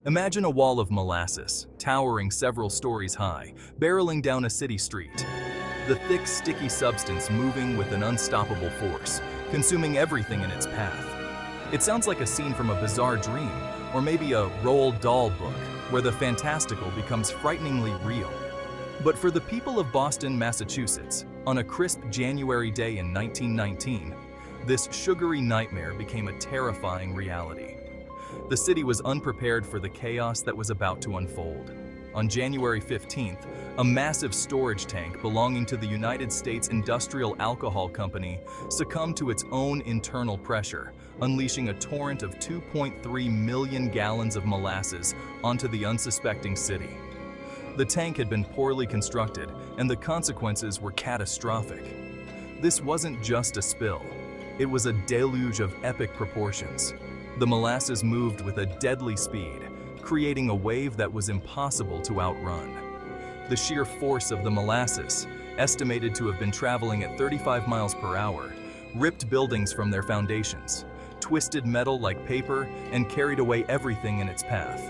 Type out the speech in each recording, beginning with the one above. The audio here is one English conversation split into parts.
Imagine a wall of molasses, towering several stories high, barreling down a city street. The thick, sticky substance moving with an unstoppable force, consuming everything in its path. It sounds like a scene from a bizarre dream, or maybe a Roald Dahl book, where the fantastical becomes frighteningly real. But for the people of Boston, Massachusetts, on a crisp January day in 1919, this sugary nightmare became a terrifying reality. The city was unprepared for the chaos that was about to unfold. On January 15th, a massive storage tank belonging to the United States Industrial Alcohol Company succumbed to its own internal pressure, unleashing a torrent of 2.3 million gallons of molasses onto the unsuspecting city. The tank had been poorly constructed, and the consequences were catastrophic. This wasn't just a spill. It was a deluge of epic proportions. The molasses moved with a deadly speed, creating a wave that was impossible to outrun. The sheer force of the molasses, estimated to have been traveling at 35 miles per hour, ripped buildings from their foundations, twisted metal like paper, and carried away everything in its path.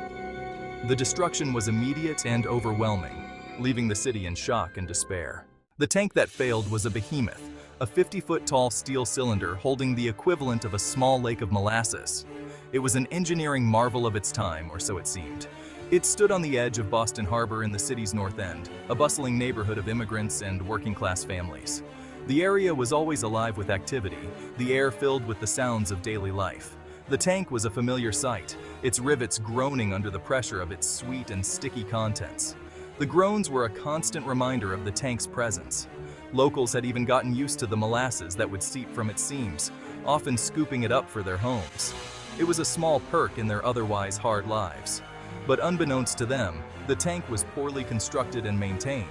The destruction was immediate and overwhelming, leaving the city in shock and despair. The tank that failed was a behemoth, a 50-foot-tall steel cylinder holding the equivalent of a small lake of molasses. It was an engineering marvel of its time, or so it seemed. It stood on the edge of Boston Harbor in the city's north end, a bustling neighborhood of immigrants and working-class families. The area was always alive with activity, the air filled with the sounds of daily life. The tank was a familiar sight, its rivets groaning under the pressure of its sweet and sticky contents. The groans were a constant reminder of the tank's presence. Locals had even gotten used to the molasses that would seep from its seams, often scooping it up for their homes. It was a small perk in their otherwise hard lives. But unbeknownst to them, the tank was poorly constructed and maintained,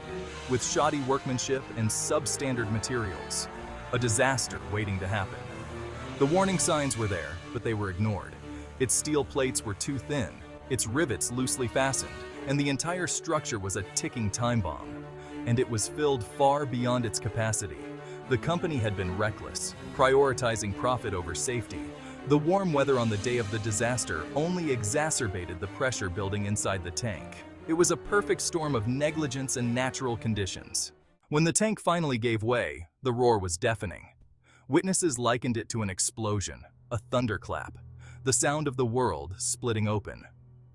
with shoddy workmanship and substandard materials. A disaster waiting to happen. The warning signs were there, but they were ignored. Its steel plates were too thin, its rivets loosely fastened, and the entire structure was a ticking time bomb. And it was filled far beyond its capacity. The company had been reckless, prioritizing profit over safety. The warm weather on the day of the disaster only exacerbated the pressure building inside the tank. It was a perfect storm of negligence and natural conditions. When the tank finally gave way, the roar was deafening. Witnesses likened it to an explosion, a thunderclap, the sound of the world splitting open.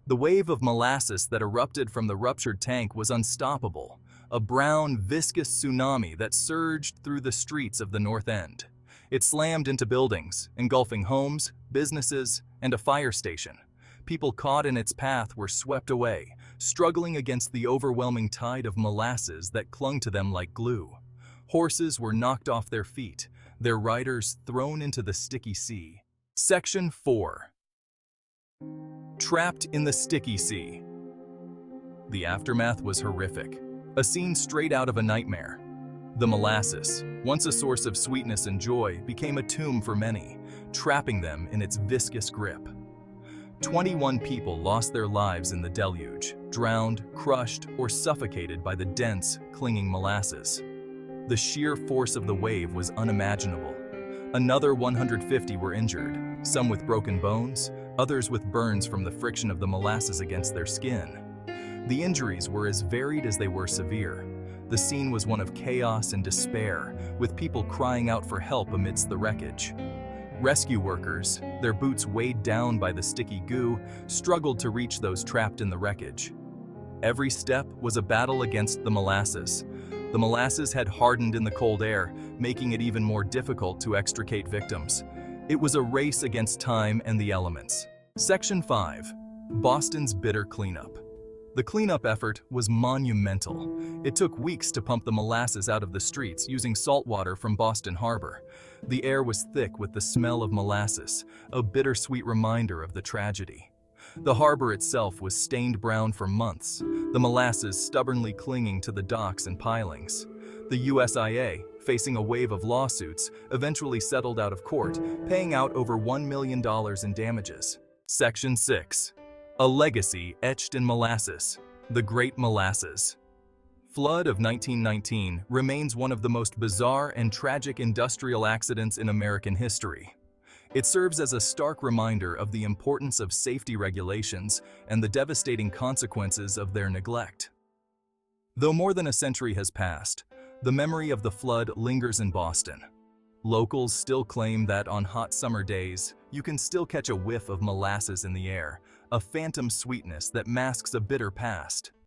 The wave of molasses that erupted from the ruptured tank was unstoppable, a brown, viscous tsunami that surged through the streets of the North End. It slammed into buildings, engulfing homes, businesses, and a fire station. People caught in its path were swept away, struggling against the overwhelming tide of molasses that clung to them like glue. Horses were knocked off their feet, their riders thrown into the sticky sea. Section 4. Trapped in the sticky sea. The aftermath was horrific, a scene straight out of a nightmare. The molasses, once a source of sweetness and joy, became a tomb for many, trapping them in its viscous grip. 21 people lost their lives in the deluge, drowned, crushed, or suffocated by the dense, clinging molasses. The sheer force of the wave was unimaginable. Another 150 were injured, some with broken bones, others with burns from the friction of the molasses against their skin. The injuries were as varied as they were severe. The scene was one of chaos and despair, with people crying out for help amidst the wreckage. Rescue workers, their boots weighed down by the sticky goo, struggled to reach those trapped in the wreckage. Every step was a battle against the molasses. The molasses had hardened in the cold air, making it even more difficult to extricate victims. It was a race against time and the elements. Section 5. Boston's bitter cleanup. The cleanup effort was monumental. It took weeks to pump the molasses out of the streets using salt water from Boston Harbor. The air was thick with the smell of molasses, a bittersweet reminder of the tragedy. The harbor itself was stained brown for months, the molasses stubbornly clinging to the docks and pilings. The USIA, facing a wave of lawsuits, eventually settled out of court, paying out over $1 million in damages. Section 6. A legacy etched in molasses, the Great Molasses. Flood of 1919 remains one of the most bizarre and tragic industrial accidents in American history. It serves as a stark reminder of the importance of safety regulations and the devastating consequences of their neglect. Though more than a century has passed, the memory of the flood lingers in Boston. Locals still claim that on hot summer days, you can still catch a whiff of molasses in the air, a phantom sweetness that masks a bitter past.